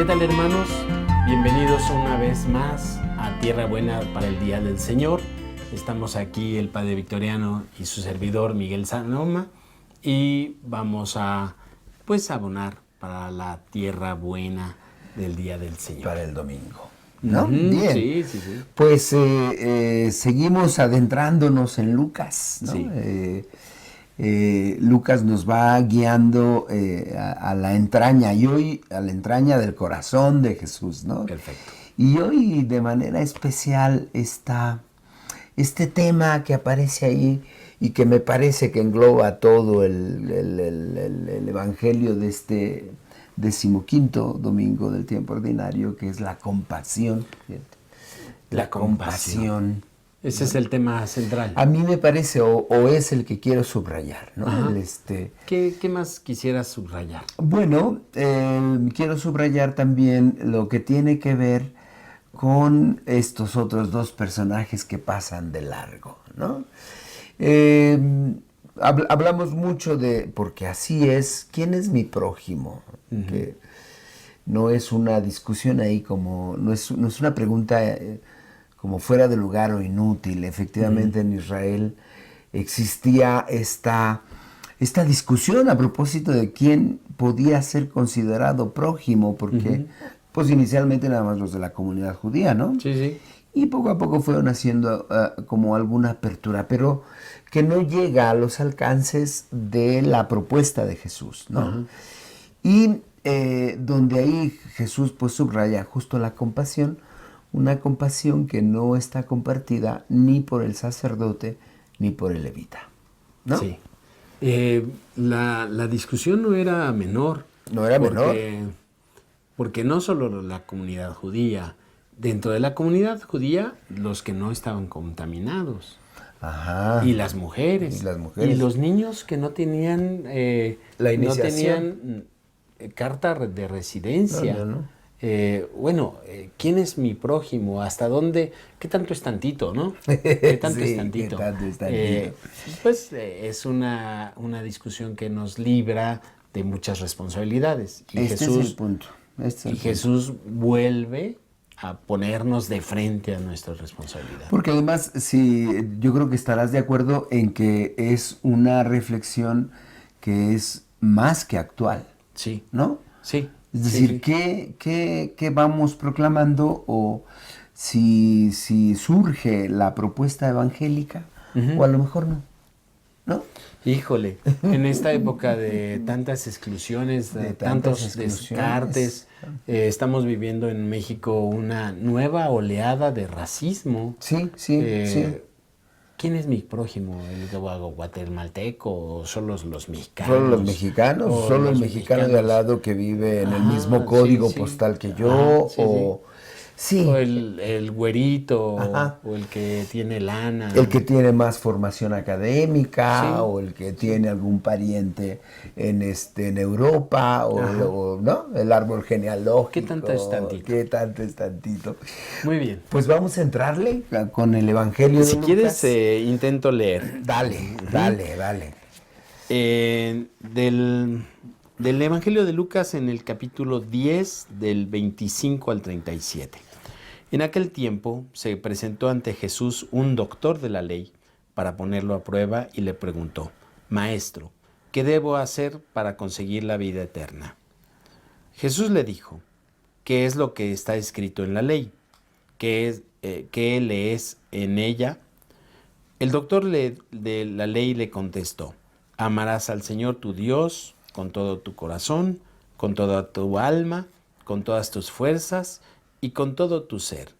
¿Qué tal, hermanos? Bienvenidos una vez más a Tierra Buena para el Día del Señor. Estamos aquí el Padre Victoriano y su servidor Miguel Sanoma y vamos a abonar para la Tierra Buena del Día del Señor. Para el domingo, ¿no? Bien. Sí. Pues seguimos adentrándonos en Lucas, ¿no? Sí. Lucas nos va guiando a la entraña, y hoy a la entraña del corazón de Jesús, ¿no? Perfecto. Y hoy de manera especial está este tema que aparece ahí y que me parece que engloba todo el evangelio de este 15º domingo del tiempo ordinario, que es la compasión. La compasión. Ese es el tema central. A mí me parece, o es el que quiero subrayar, ¿no? ¿Qué más quisieras subrayar? Bueno, quiero subrayar también lo que tiene que ver con estos otros dos personajes que pasan de largo, ¿no? Hablamos mucho de, porque así es, ¿quién es mi prójimo? Que no es una discusión ahí como, no es una pregunta como fuera de lugar o inútil. Efectivamente, en Israel existía esta discusión a propósito de quién podía ser considerado prójimo, porque pues inicialmente nada más los de la comunidad judía, ¿no? Sí. Y poco a poco fueron haciendo como alguna apertura, pero que no llega a los alcances de la propuesta de Jesús, ¿no? Y donde ahí Jesús pues subraya justo la compasión, una compasión que no está compartida ni por el sacerdote ni por el levita, ¿no? Sí. La discusión no era menor. No era menor. Porque no solo la comunidad judía, dentro de la comunidad judía, los que no estaban contaminados. Ajá. Y las mujeres. Y los niños que no tenían, la iniciación. No tenían carta de residencia. No. ¿Quién es mi prójimo? ¿Hasta dónde? ¿Qué tanto es tantito, no? ¿Qué tanto es tantito? ¿Qué tanto es tantito? Es una discusión que nos libra de muchas responsabilidades. Y este es el punto. Jesús vuelve a ponernos de frente a nuestra responsabilidad. Porque además, yo creo que estarás de acuerdo en que es una reflexión que es más que actual. Sí. ¿No? Sí. Es decir, ¿qué vamos proclamando? O si surge la propuesta evangélica, o a lo mejor no. Híjole, en esta época de tantas exclusiones, de tantos descartes, estamos viviendo en México una nueva oleada de racismo. Sí. ¿Quién es mi prójimo? ¿El guatemalteco o solo los mexicanos? ¿Solo los mexicanos? ¿Solo el mexicano de al lado que vive en el mismo código postal que yo? O el güerito, o el que tiene lana. El que tiene más formación académica, o el que tiene algún pariente en Europa, o ¿no? El árbol genealógico. ¿Qué tanto es tantito? Muy bien. Pues vamos a entrarle con el Evangelio de Lucas. Si quieres, intento leer. Dale. Del Evangelio de Lucas, en el capítulo 10, del 25 al 37. En aquel tiempo se presentó ante Jesús un doctor de la ley para ponerlo a prueba y le preguntó: Maestro, ¿qué debo hacer para conseguir la vida eterna? Jesús le dijo: ¿qué es lo que está escrito en la ley? ¿Qué lees en ella? El doctor de la ley le contestó: amarás al Señor tu Dios con todo tu corazón, con toda tu alma, con todas tus fuerzas y con todo tu ser,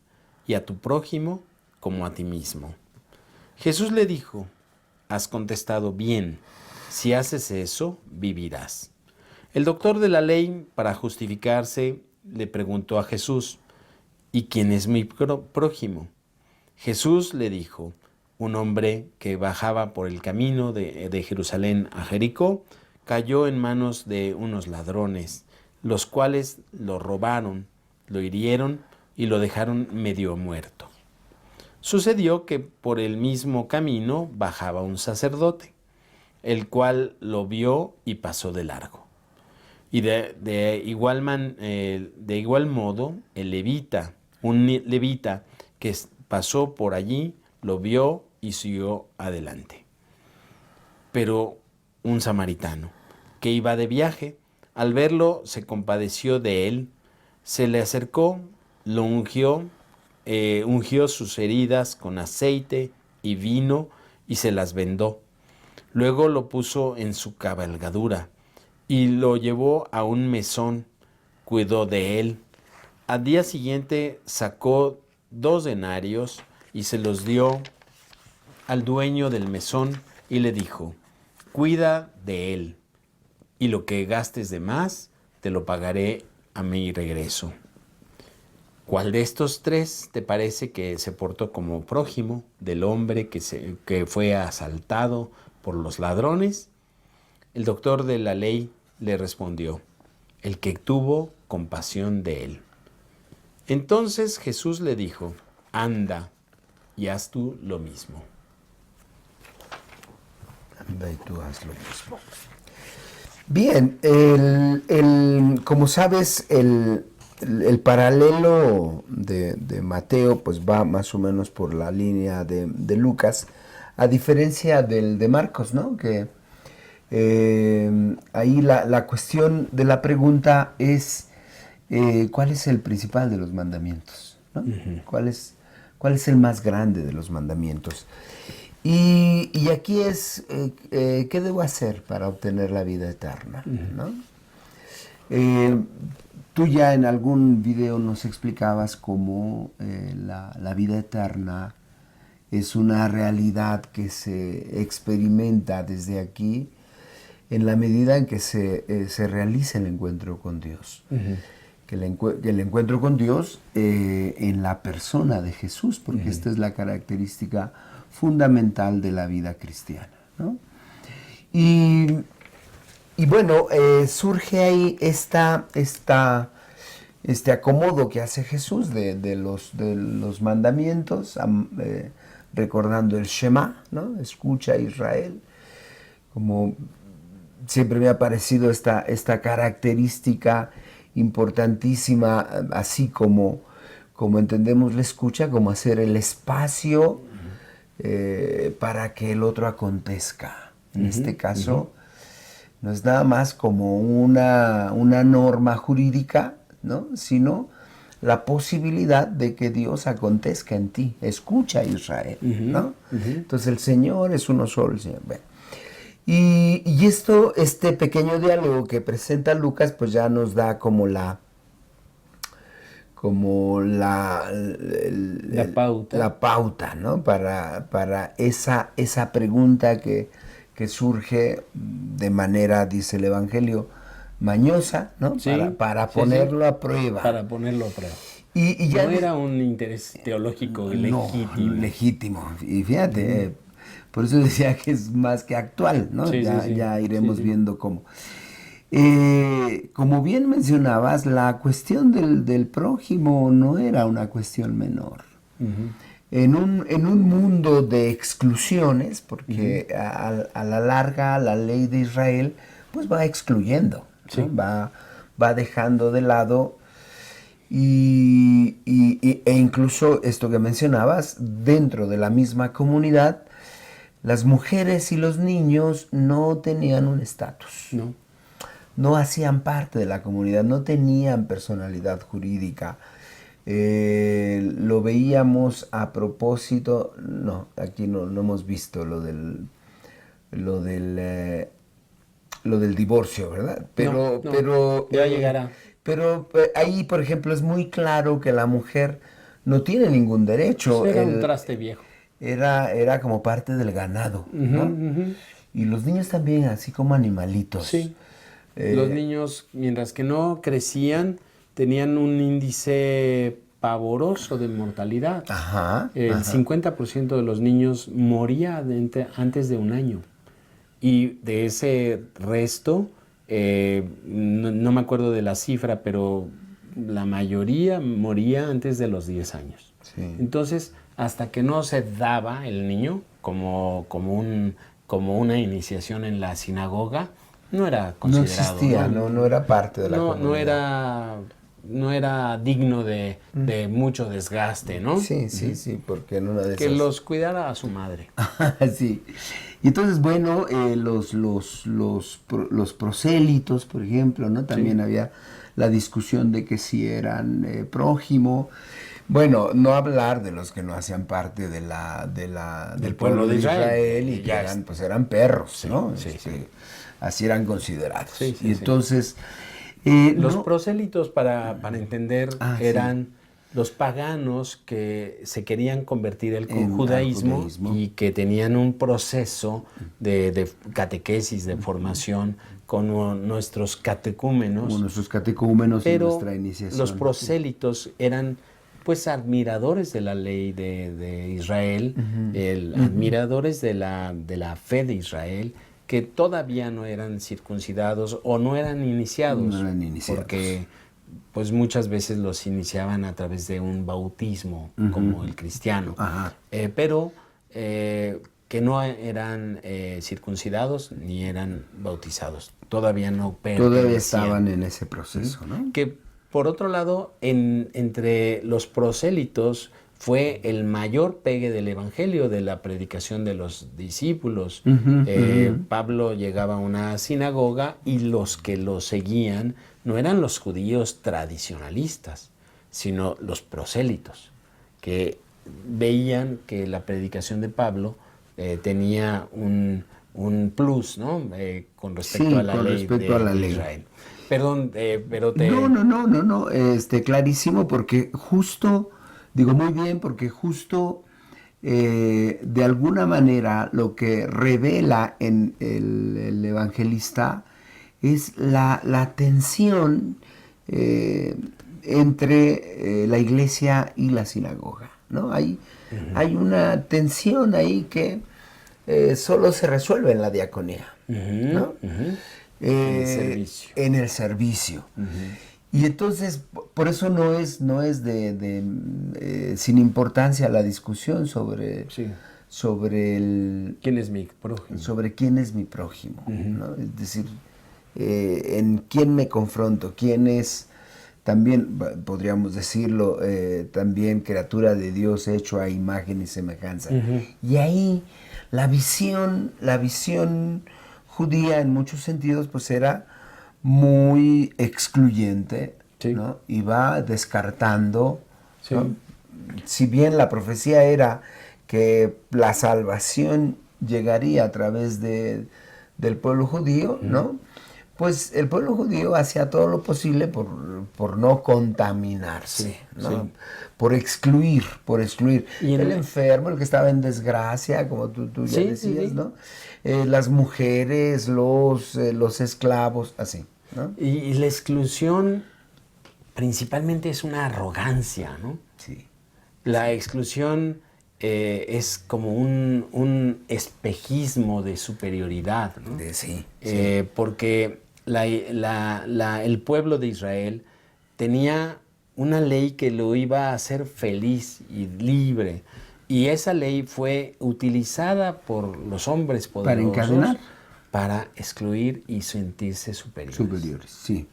y a tu prójimo como a ti mismo. Jesús le dijo: has contestado bien, si haces eso, vivirás. El doctor de la ley, para justificarse, le preguntó a Jesús: ¿y quién es mi prójimo? Jesús le dijo: un hombre que bajaba por el camino de Jerusalén a Jericó cayó en manos de unos ladrones, los cuales lo robaron, lo hirieron y lo dejaron medio muerto. Sucedió que por el mismo camino bajaba un sacerdote, el cual lo vio y pasó de largo. Y de igual modo, un levita que pasó por allí, lo vio y siguió adelante. Pero un samaritano que iba de viaje, al verlo se compadeció de él, se le acercó, lo ungió sus heridas con aceite y vino y se las vendó. Luego lo puso en su cabalgadura y lo llevó a un mesón, cuidó de él. Al día siguiente sacó 2 denarios y se los dio al dueño del mesón y le dijo: cuida de él, y lo que gastes de más te lo pagaré a mi regreso. ¿Cuál de estos 3 te parece que se portó como prójimo del hombre que fue asaltado por los ladrones? El doctor de la ley le respondió: el que tuvo compasión de él. Entonces Jesús le dijo: anda y haz tú lo mismo. Anda y tú haz lo mismo. Bien, como sabes, el paralelo de Mateo pues va más o menos por la línea de Lucas, a diferencia del de Marcos, ¿no? Que ahí la cuestión de la pregunta es ¿cuál es el principal de los mandamientos? ¿No? Uh-huh. ¿Cuál es el más grande de los mandamientos? Y aquí es, ¿qué debo hacer para obtener la vida eterna? ¿No? Tú ya en algún video nos explicabas cómo la vida eterna es una realidad que se experimenta desde aquí en la medida en que se realiza el encuentro con Dios. Uh-huh. Que el encuentro con Dios en la persona de Jesús, porque uh-huh. esta es la característica fundamental de la vida cristiana, ¿no? Y bueno, surge ahí este acomodo que hace Jesús de los mandamientos, recordando el Shema, ¿no? Escucha, Israel. Como siempre me ha parecido esta característica importantísima, así como entendemos la escucha, como hacer el espacio para que el otro acontezca. En uh-huh, este caso, uh-huh. no es nada más como una norma jurídica, ¿no? Sino la posibilidad de que Dios acontezca en ti. Escucha, Israel, uh-huh, ¿no? Uh-huh. Entonces el Señor es uno solo, el Señor. Bueno. Y este pequeño diálogo que presenta Lucas, pues ya nos da como la pauta, ¿no? Para esa pregunta que surge de manera, dice el Evangelio, mañosa, ¿no? Sí, para ponerlo a prueba. Para ponerlo a prueba. Y ya no era un interés teológico legítimo. Y fíjate, por eso decía que es más que actual, ¿no? Sí, ya iremos viendo cómo. Como bien mencionabas, la cuestión del prójimo no era una cuestión menor. Uh-huh. En un mundo de exclusiones, porque uh-huh. a la larga la ley de Israel pues va excluyendo, sí. ¿no? va dejando de lado e incluso esto que mencionabas, dentro de la misma comunidad, las mujeres y los niños no tenían un estatus. No hacían parte de la comunidad, no tenían personalidad jurídica. Lo veíamos a propósito, no, aquí no hemos visto lo del divorcio, ¿verdad? Pero ya llegará. Pero ahí, por ejemplo, es muy claro que la mujer no tiene ningún derecho. Pues era un traste viejo. Era como parte del ganado, uh-huh, ¿no? Uh-huh. Y los niños también, así como animalitos. Sí. Los niños, mientras que no crecían, tenían un índice pavoroso de mortalidad. Ajá, el 50% de los niños moría antes de un año. Y de ese resto, no me acuerdo de la cifra, pero la mayoría moría antes de los 10 años. Sí. Entonces, hasta que no se daba el niño como una iniciación en la sinagoga, no era no considerado. existía, no era parte de la no comunidad. no era digno de mucho desgaste, ¿no? Sí, porque en una de Que esas... los cuidara a su madre. Sí. Y entonces, bueno, los prosélitos, por ejemplo, ¿no? También había la discusión de que si eran prójimo. Bueno, no hablar de los que no hacían parte del pueblo de Israel y que eran perros, Sí, ¿no? sí. Así eran considerados. Sí, y entonces... los prosélitos, para entender, eran los paganos que se querían convertir al judaísmo y que tenían un proceso de catequesis, de formación con nuestros catecúmenos. Como nuestros catecúmenos y pero nuestra iniciación. los prosélitos eran pues admiradores de la ley de Israel, admiradores de la fe de Israel, que todavía no eran circuncidados o no eran iniciados. Porque pues muchas veces los iniciaban a través de un bautismo, como el cristiano. Pero que no eran circuncidados ni eran bautizados. Todavía no pertenecían. Todavía estaban en ese proceso, ¿no? Que por otro lado, entre los prosélitos fue el mayor pegue del evangelio, de la predicación de los discípulos. Pablo llegaba a una sinagoga y los que lo seguían no eran los judíos tradicionalistas, sino los prosélitos, que veían que la predicación de Pablo tenía un plus, ¿no? Con respecto a la ley de Israel. Perdón, pero te... No, clarísimo, porque justo, digo muy bien, porque justo de alguna manera lo que revela en el evangelista es la tensión entre la iglesia y la sinagoga, ¿no? Hay una tensión ahí que solo se resuelve en la diaconía, ¿no? En el servicio. Y entonces, por eso no es sin importancia la discusión sobre ¿quién es mi prójimo? Sobre quién es mi prójimo, ¿no? Es decir, en quién me confronto, quién es también, podríamos decirlo, también criatura de Dios hecho a imagen y semejanza. Y ahí la visión judía en muchos sentidos pues era muy excluyente, ¿no? Y va descartando, ¿no? Si bien la profecía era que la salvación llegaría a través del pueblo judío, ¿no? Pues el pueblo judío hacía todo lo posible por no contaminarse, ¿no? Por excluir. Y el enfermo, el que estaba en desgracia, como tú ya decías, ¿no? Las mujeres, los esclavos, así, ¿no? Y la exclusión principalmente es una arrogancia, ¿no? Sí. La exclusión es como un espejismo de superioridad, ¿no? Porque el pueblo de Israel tenía una ley que lo iba a hacer feliz y libre. Y esa ley fue utilizada por los hombres poderosos para encadenar, para excluir y sentirse superiores. Sí.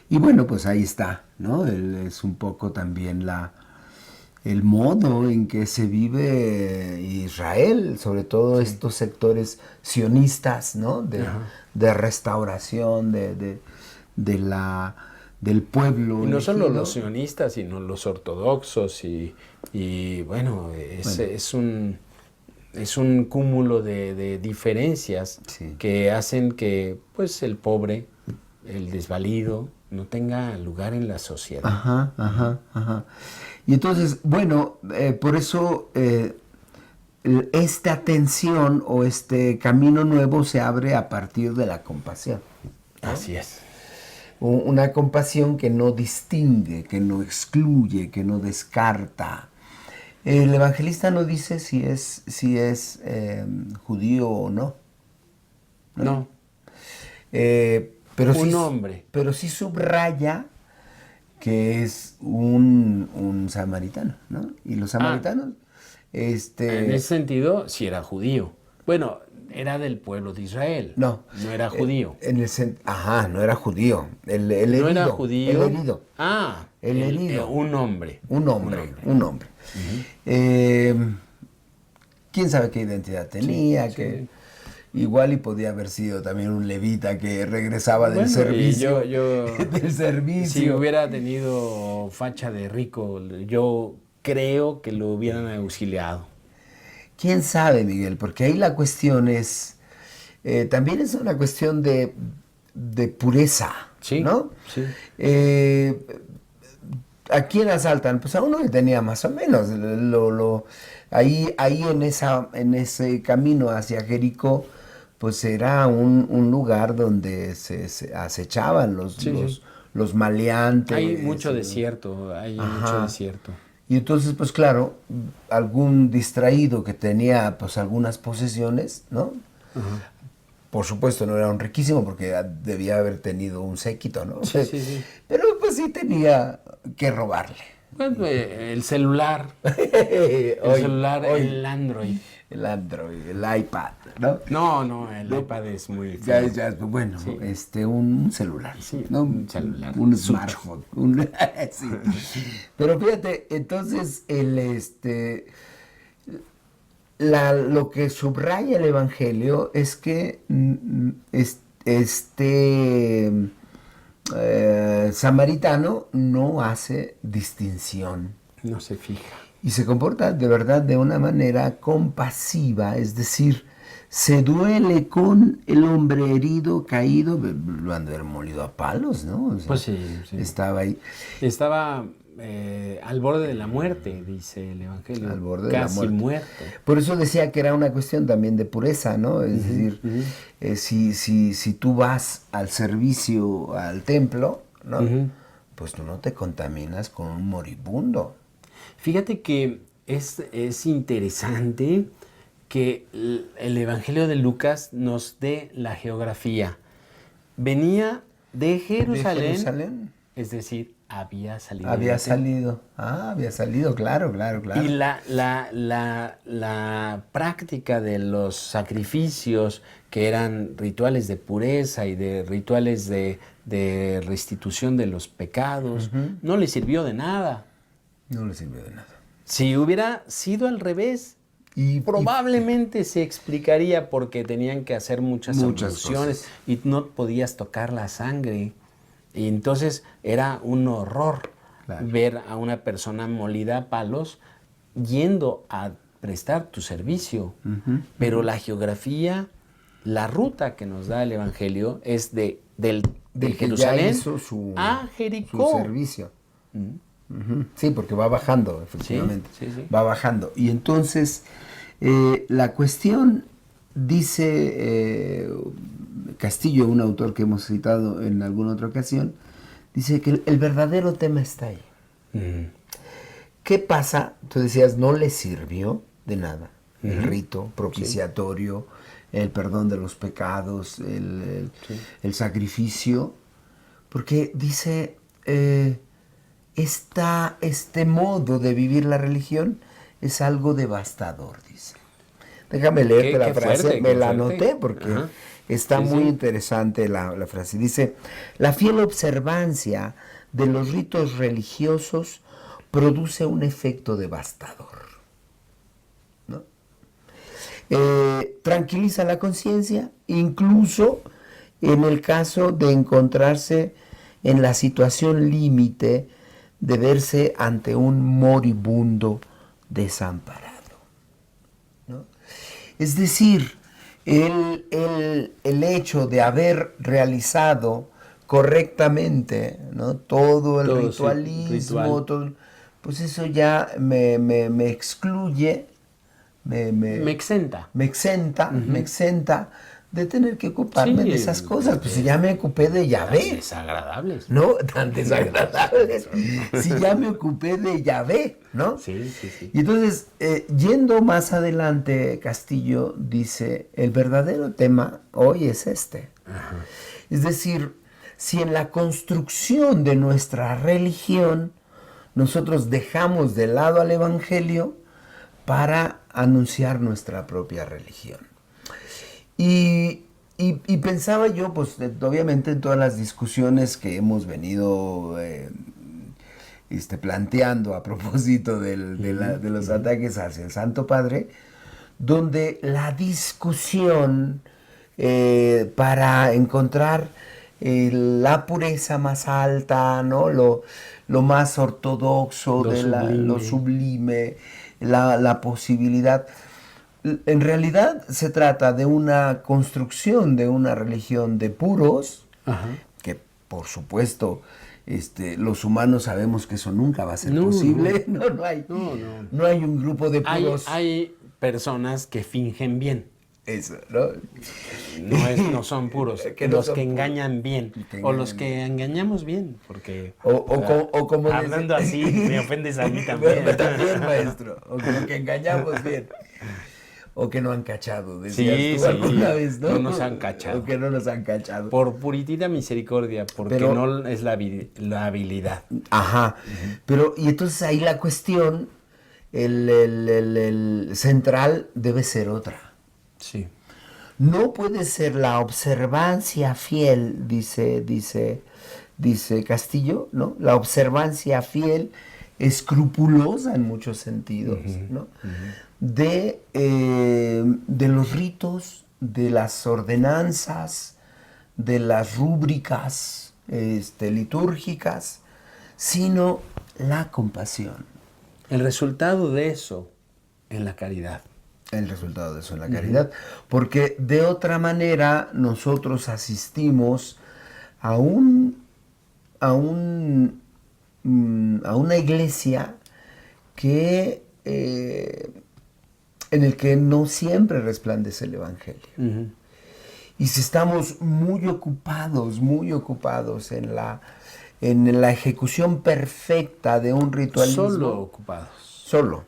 Y bueno, pues ahí está, ¿no? Es un poco también el modo en que se vive Israel, sobre todo estos sectores sionistas, ¿no? De restauración, del pueblo. Y no solo los sionistas, sino los ortodoxos y bueno, es un cúmulo de diferencias que hacen que pues el pobre, el desvalido, no tenga lugar en la sociedad. Y entonces, bueno, por eso esta tensión o este camino nuevo se abre a partir de la compasión, ¿no? Así es. Una compasión que no distingue, que no excluye, que no descarta. El evangelista no dice si es judío o no. No. Pero un hombre. Pero sí subraya que es un samaritano, ¿no? Y los samaritanos... En ese sentido, sí era judío. Bueno, era del pueblo de Israel. No. No era judío. No era judío. El herido. No era judío. El herido. Ah, el herido. Un hombre. Un hombre. ¿Quién sabe qué identidad tenía? Sí. Igual y podía haber sido también un levita que regresaba del servicio. Del servicio. Si hubiera tenido facha de rico, yo creo que lo hubieran auxiliado. ¿Quién sabe, Miguel? Porque ahí la cuestión es, también es una cuestión de pureza, Sí, ¿no? sí. ¿A quién asaltan? Pues a uno que tenía más o menos. Ahí en ese camino hacia Jericó, pues era un lugar donde se acechaban los maleantes. Hay mucho desierto, mucho desierto. Y entonces, pues claro, algún distraído que tenía pues algunas posesiones, ¿no? Ajá. Por supuesto no era un riquísimo porque debía haber tenido un séquito, ¿no? Sí. Pero pues sí tenía que robarle. Bueno, el celular. El Android. El Android, el iPad, ¿no? No, el iPad es muy feo. Bueno, Sí. Un celular. Sí, ¿no? un celular. Un smartphone. Sí. Pero fíjate, entonces lo que subraya el Evangelio es que samaritano no hace distinción. No se fija. Y se comporta de verdad de una manera compasiva, es decir, se duele con el hombre herido, caído, lo han de haber molido a palos, ¿no? O sea, pues sí. Estaba ahí. Estaba al borde de la muerte, dice el Evangelio. Al borde de casi la muerte. muerto. Por eso decía que era una cuestión también de pureza, ¿no? Es decir, si tú vas al servicio, al templo, ¿no? Pues tú no te contaminas con un moribundo. Fíjate que es interesante que el Evangelio de Lucas nos dé la geografía. Venía de Jerusalén, es decir, había salido. Había salido, claro. Y la práctica de los sacrificios, que eran rituales de pureza y de rituales de restitución de los pecados, no le sirvió de nada. No le sirvió de nada. Si hubiera sido al revés, probablemente se explicaría porque tenían que hacer muchas abluciones y no podías tocar la sangre. Y entonces era un horror ver a una persona molida a palos yendo a prestar tu servicio. Pero la geografía, la ruta que nos da el Evangelio es de Jerusalén a Jericó. Su servicio. Sí, porque va bajando, efectivamente. Sí. Va bajando. Y entonces, la cuestión, dice Castillo, un autor que hemos citado en alguna otra ocasión, dice que el verdadero tema está ahí. ¿Qué pasa? Tú decías, no le sirvió de nada el rito propiciatorio, el perdón de los pecados, el sacrificio, porque dice... este modo de vivir la religión es algo devastador, dice. Déjame leerte la frase, me la anoté porque está muy interesante la frase. Dice, la fiel observancia de los ritos religiosos produce un efecto devastador, ¿no? Tranquiliza la conciencia, incluso en el caso de encontrarse en la situación límite de verse ante un moribundo desamparado, ¿no? Es decir, el hecho de haber realizado correctamente, ¿no? todo el ritualismo, todo, pues eso ya me excluye, me exenta de tener que ocuparme de esas cosas. Pues si ya me ocupé de Yahvé. Desagradables. ¿No? Tan desagradables. Si ya me ocupé de Yahvé, ¿no? Sí. Y entonces, yendo más adelante, Castillo dice, el verdadero tema hoy es este. Es decir, si en la construcción de nuestra religión nosotros dejamos de lado al Evangelio para anunciar nuestra propia religión. Y pensaba yo, pues obviamente en todas las discusiones que hemos venido planteando a propósito de los ataques hacia el Santo Padre, donde la discusión para encontrar la pureza más alta, ¿no? Lo más ortodoxo, lo sublime, la posibilidad. En realidad se trata de una construcción de una religión de puros, Ajá. que por supuesto los humanos sabemos que eso nunca va a ser posible. No hay un grupo de puros. Hay personas que fingen bien. Eso, ¿no? No son puros, los que engañan bien, o los que engañamos bien, porque como hablando así me ofendes a mí también. También, maestro, o como que engañamos bien. O que no han cachado, decías tú alguna vez, ¿no? No nos han cachado. O que no nos han cachado. Por puritita misericordia, porque no es la habilidad. Ajá. Pero, y entonces ahí la cuestión, el central debe ser otra. Sí. No puede ser la observancia fiel, dice Castillo, ¿no? La observancia fiel, escrupulosa en muchos sentidos, ¿no? De los ritos, de las ordenanzas, de las rúbricas litúrgicas, sino la compasión. El resultado de eso en la caridad. El resultado de eso en la caridad. Porque de otra manera nosotros asistimos a una iglesia que en el que no siempre resplandece el Evangelio. Y si estamos muy ocupados en la ejecución perfecta de un ritualismo. Solo ocupados. Solo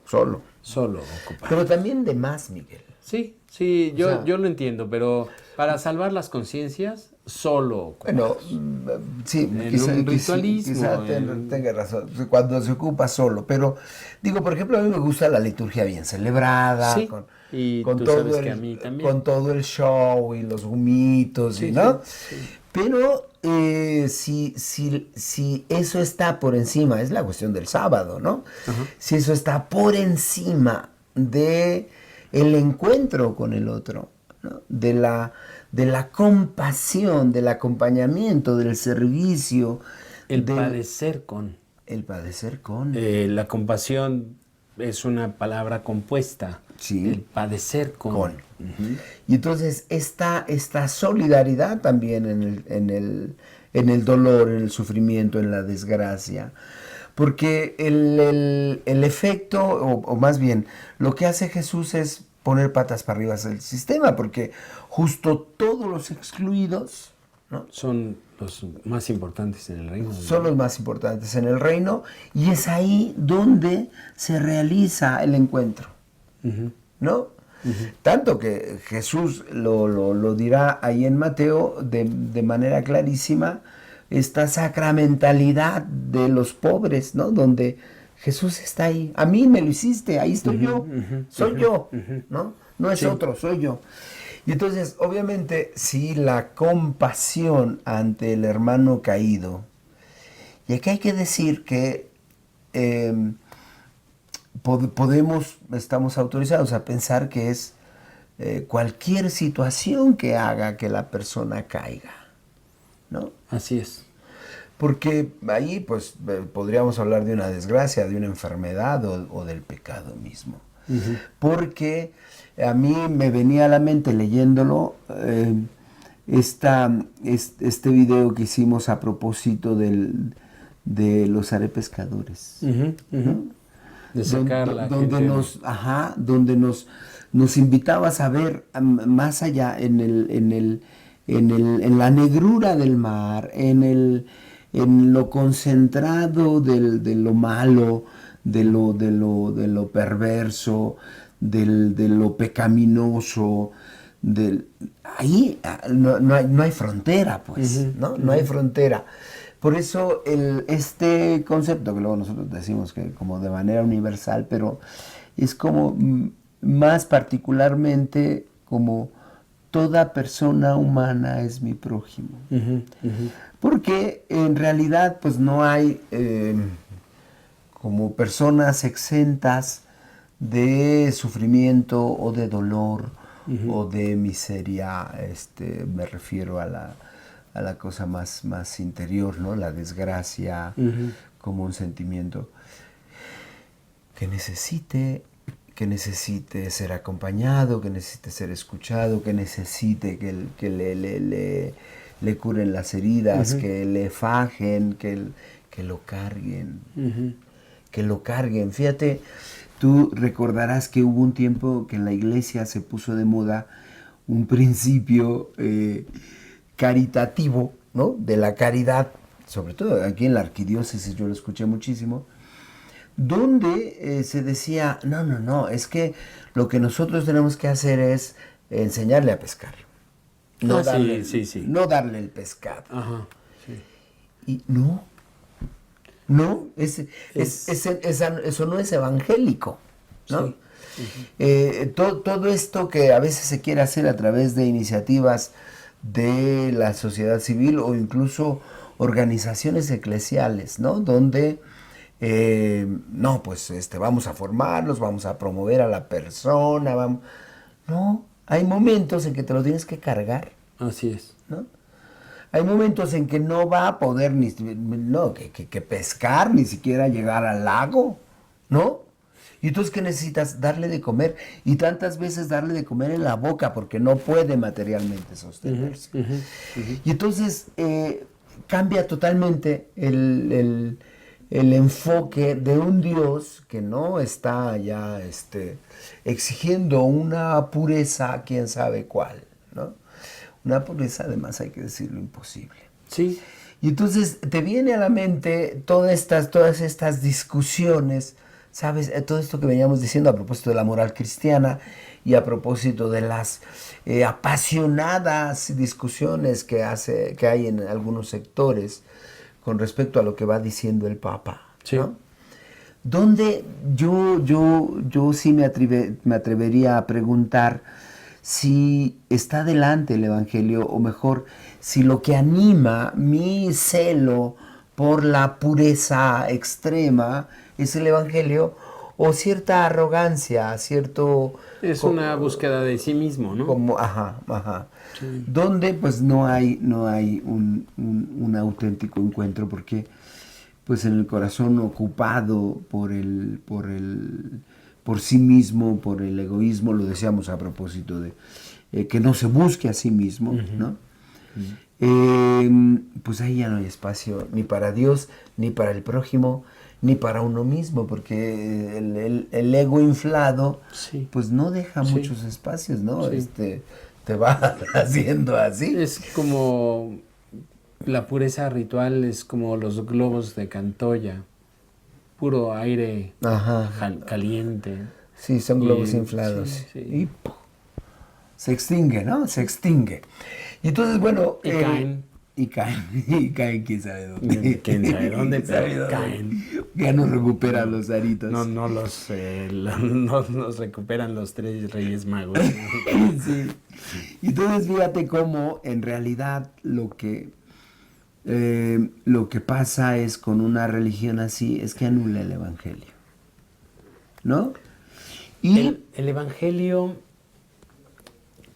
ocupados. Pero también de más, Miguel. Sí, yo lo entiendo, pero para salvar las conciencias, solo ocupados. Bueno, sí, un ritualismo. Quizá tenga razón, cuando se ocupa solo, pero digo, por ejemplo, a mí me gusta la liturgia bien celebrada, sí, con tú todo sabes que a mí también. Con todo el show y los humitos, sí, ¿no? Sí. Pero si eso está por encima, es la cuestión del sábado, ¿no? Ajá. Si eso está por encima de el encuentro con el otro, ¿no? De la compasión, del acompañamiento, del servicio. Padecer con. El padecer con. La compasión es una palabra compuesta. Sí. El padecer con. Y entonces esta solidaridad también en el dolor, en el sufrimiento, en la desgracia. Porque el efecto, o más bien, lo que hace Jesús es poner patas para arriba del sistema, porque justo todos los excluidos, ¿no? Son los más importantes en el reino. Son los más importantes en el reino, y es ahí donde se realiza el encuentro, ¿no? Tanto que Jesús lo dirá ahí en Mateo de manera clarísima, esta sacramentalidad de los pobres, ¿no? Donde Jesús está ahí. A mí me lo hiciste, ahí estoy yo, soy yo, ¿no? No es otro, soy yo. Y entonces, obviamente, sí, la compasión ante el hermano caído. Y aquí hay que decir que estamos autorizados a pensar que es cualquier situación que haga que la persona caiga, ¿no? Así es. Porque ahí pues podríamos hablar de una desgracia, de una enfermedad o del pecado mismo. Porque a mí me venía a la mente leyéndolo este video que hicimos a propósito de los arepescadores. ¿No? De sacar la donde gente. nos invitabas a ver más allá en la negrura del mar, en lo concentrado de lo malo, de lo perverso, de lo pecaminoso. Ahí no hay frontera, pues, ¿no? No hay frontera. Por eso este concepto, que luego nosotros decimos que como de manera universal, pero es como más particularmente como toda persona humana es mi prójimo. Porque en realidad pues no hay como personas exentas de sufrimiento o de dolor o de miseria, me refiero a la cosa más interior, ¿no? La desgracia como un sentimiento que necesite ser acompañado, que necesite ser escuchado, que necesite que le curen las heridas, que le fajen, que lo carguen, que lo carguen. Fíjate, tú recordarás que hubo un tiempo que en la iglesia se puso de moda un principio caritativo, ¿no? De la caridad, sobre todo aquí en la arquidiócesis yo lo escuché muchísimo, donde se decía, no, es que lo que nosotros tenemos que hacer es enseñarle a pescar. No darle el pescado. Ajá, sí. Y eso no es evangélico, ¿no? Sí. Todo esto que a veces se quiere hacer a través de iniciativas de la sociedad civil o incluso organizaciones eclesiales, ¿no? Donde vamos a formarlos, vamos a promover a la persona, No, hay momentos en que te lo tienes que cargar. Así es. ¿No? Hay momentos en que no va a poder que pescar, ni siquiera llegar al lago, ¿no? Y entonces, ¿qué necesitas? Darle de comer. Y tantas veces darle de comer en la boca porque no puede materialmente sostenerse. Y entonces cambia totalmente el enfoque de un Dios que no está ya exigiendo una pureza, quién sabe cuál, ¿no? Una pureza, además, hay que decirlo, imposible. Sí. Y entonces te viene a la mente todas estas discusiones, ¿sabes? Todo esto que veníamos diciendo a propósito de la moral cristiana y a propósito de las apasionadas discusiones que hay en algunos sectores con respecto a lo que va diciendo el Papa, sí. ¿no? Donde yo sí me atrevería a preguntar si está delante el Evangelio, o mejor, si lo que anima mi celo por la pureza extrema es el Evangelio, o cierta arrogancia, cierto... Es una búsqueda de sí mismo, ¿no? Sí. Donde pues no hay un auténtico encuentro, porque pues en el corazón ocupado por sí mismo, por el egoísmo, lo decíamos a propósito de que no se busque a sí mismo, ¿no? Pues ahí ya no hay espacio ni para Dios, ni para el prójimo, ni para uno mismo, porque el ego inflado, sí. pues no deja muchos espacios, ¿no? Sí. Te va haciendo así. Es como la pureza ritual, es como los globos de Cantoya, puro aire caliente. Sí, son globos inflados. Sí. Y se extingue, ¿no? Se extingue. Y entonces, bueno... Y caen, quién sabe dónde. Quién sabe dónde, pero caen. Ya no recuperan los aritos. No los recuperan los 3 Reyes Magos. Sí. Y entonces fíjate cómo en realidad lo que pasa es con una religión así, es que anula el Evangelio, ¿no? Y el Evangelio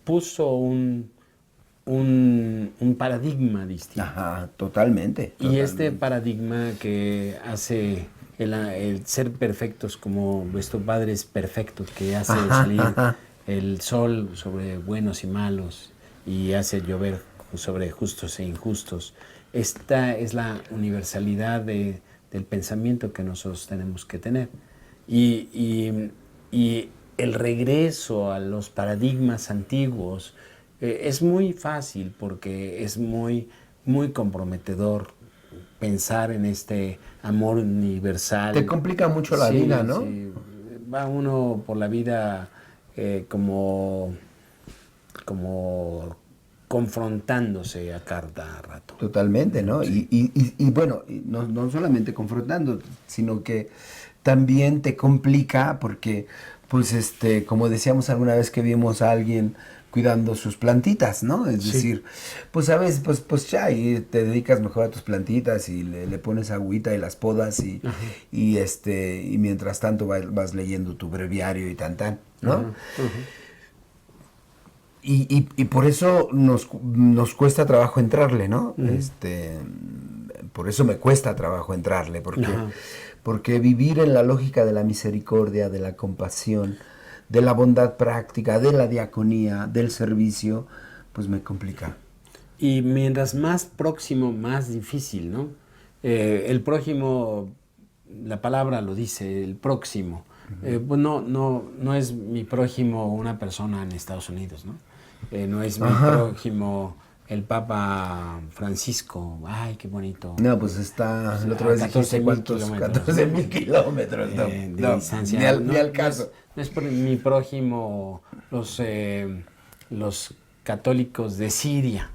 puso un paradigma distinto. Ajá, totalmente. Y este paradigma que hace el ser perfectos como vuestros padres perfectos, que hace salir el sol sobre buenos y malos y hace llover sobre justos e injustos. Esta es la universalidad del pensamiento que nosotros tenemos que tener. Y el regreso a los paradigmas antiguos es muy fácil porque es muy, muy comprometedor pensar en este amor universal. Te complica mucho la vida, ¿no? Sí. Va uno por la vida como confrontándose a cada rato. Totalmente, ¿no? Sí. Y bueno, no solamente confrontando, sino que también te complica porque, pues, como decíamos alguna vez que vimos a alguien cuidando sus plantitas, ¿no? Es decir, pues a veces, pues ya, y te dedicas mejor a tus plantitas y le pones agüita y las podas y mientras tanto vas leyendo tu breviario y tan, ¿no? Y por eso nos cuesta trabajo entrarle, ¿no? Por eso me cuesta trabajo entrarle, porque vivir en la lógica de la misericordia, de la compasión, de la bondad práctica, de la diaconía, del servicio, pues me complica. Y mientras más próximo, más difícil, ¿no? El prójimo, la palabra lo dice, el próximo. Pues no es mi prójimo una persona en Estados Unidos, ¿no? No es mi prójimo el Papa Francisco. Ay, qué bonito. No, pues está, la otra vez dijiste cuántos, 14,000 kilómetros. De distancia. Ni al caso. No es por mi prójimo los católicos de Siria.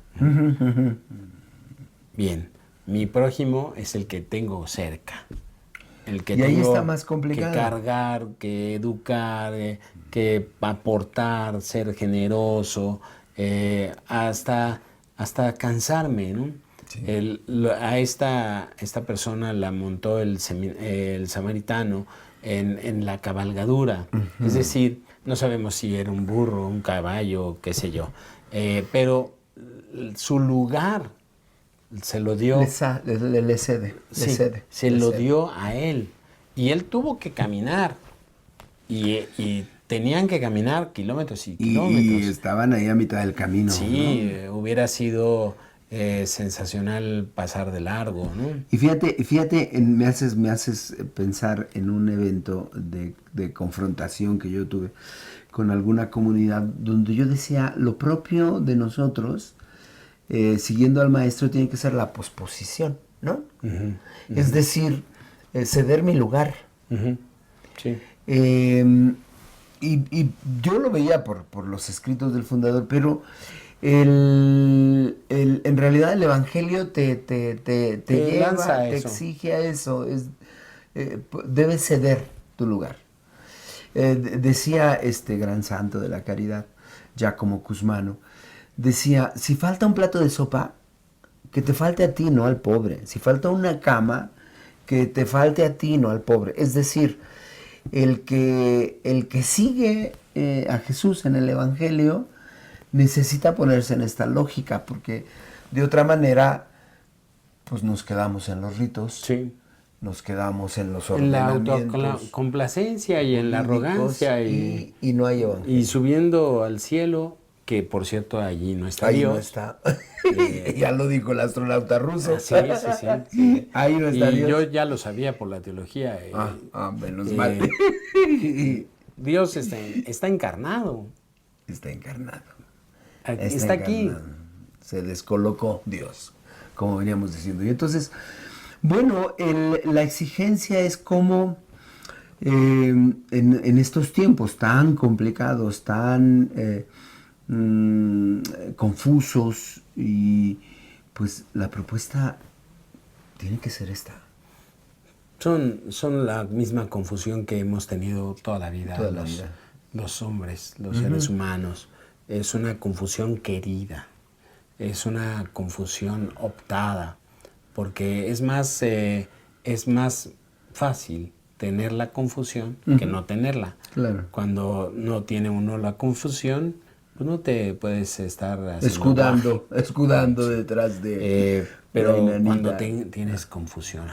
Bien, mi prójimo es el que tengo cerca. El que y ahí tengo está más complicado. Que cargar, que educar, que aportar, ser generoso, hasta cansarme, ¿no? Sí. A esta persona la montó el samaritano en la cabalgadura. Es decir, no sabemos si era un burro, un caballo, qué sé yo, pero su lugar se lo dio. Le cede. Se lo dio a él. Y él tuvo que caminar. Y tenían que caminar kilómetros y kilómetros. Y estaban ahí a mitad del camino. Sí, ¿no? Hubiera sido sensacional pasar de largo, ¿no? Y fíjate, me haces pensar en un evento de confrontación que yo tuve con alguna comunidad, donde yo decía, lo propio de nosotros, siguiendo al maestro, tiene que ser la posposición, ¿no? Es decir, ceder mi lugar. Sí. Y yo lo veía por los escritos del fundador, pero en realidad el Evangelio te lleva, te exige a eso. Debes ceder tu lugar. Decía este gran santo de la caridad, Giacomo Cusmano, decía, si falta un plato de sopa, que te falte a ti, no al pobre. Si falta una cama, que te falte a ti, no al pobre. Es decir, el que sigue a Jesús en el Evangelio necesita ponerse en esta lógica, porque de otra manera pues nos quedamos en los ritos, sí. Nos quedamos en los ordenamientos, en la autocomplacencia y en la arrogancia y no hay Evangelio. Y subiendo al cielo, que por cierto allí no está ahí Dios. No está. Ya lo dijo el astronauta ruso. Sí. Ahí no está Dios. Yo ya lo sabía por la teología. Menos mal. Dios está encarnado. Está encarnado. Está aquí. Se descolocó Dios, como veníamos diciendo. Y entonces, bueno, la exigencia es como en estos tiempos tan complicados, tan confusos, y pues la propuesta tiene que ser esta. Son la misma confusión que hemos tenido toda la vida. Los hombres, los seres humanos. Es una confusión querida, es una confusión optada, porque es más fácil tener la confusión que no tenerla. Claro. Cuando no tiene uno la confusión, pues no te puedes estar escudando detrás de pero cuando tienes confusión,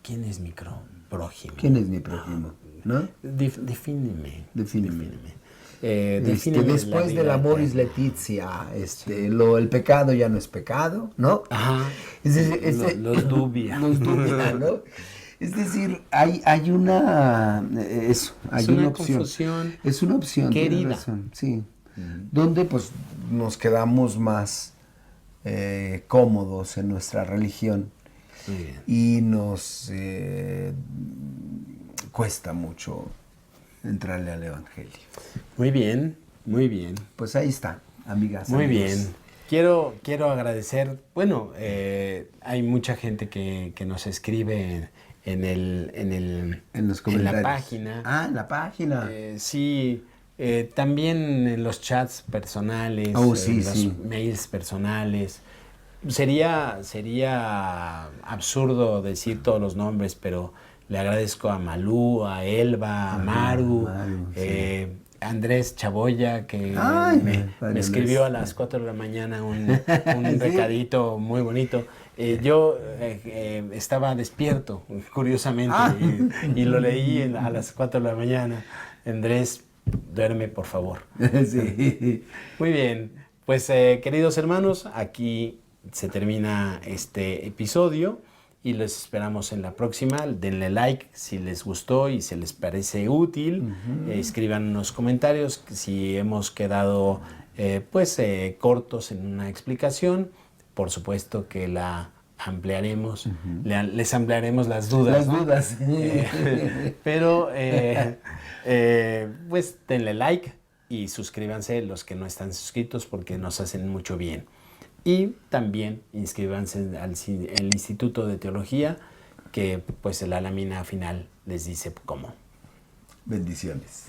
¿quién es mi prójimo? ¿Quién es mi prójimo? ¿No? Defíneme. Después del amoris laetitia, el pecado ya no es pecado, ¿no? Ajá. Los dubia. Los dubia, ¿no? Es decir, hay una opción. Confusión. Es una opción. Querida. Sí. Donde pues nos quedamos más cómodos en nuestra religión. Y nos cuesta mucho entrarle al Evangelio. Muy bien. Pues ahí está, amigas. Muy amigos. bien. Quiero agradecer, bueno, hay mucha gente que nos escribe en los comentarios. En la página. En la página. Sí, También en los chats personales, Sí, los sí. mails personales. Sería absurdo decir todos los nombres, pero le agradezco a Malú, a Elba, a Maru, Maru, sí. Andrés Chaboya, que Ay, me padre escribió a Andrés. las 4 de la mañana un Sí. recadito muy bonito. Yo estaba despierto, curiosamente, Ah. y lo leí a las 4 de la mañana. Andrés, duerme, por favor. Sí. Muy bien, pues queridos hermanos, aquí se termina este episodio y los esperamos en la próxima. Denle like si les gustó y si les parece útil. Escriban unos comentarios si hemos quedado cortos en una explicación. Por supuesto que la ampliaremos, les ampliaremos las dudas. Las dudas. Pues denle like y suscríbanse los que no están suscritos porque nos hacen mucho bien. Y también inscríbanse al Instituto de Teología, que pues la lámina final les dice cómo. Bendiciones.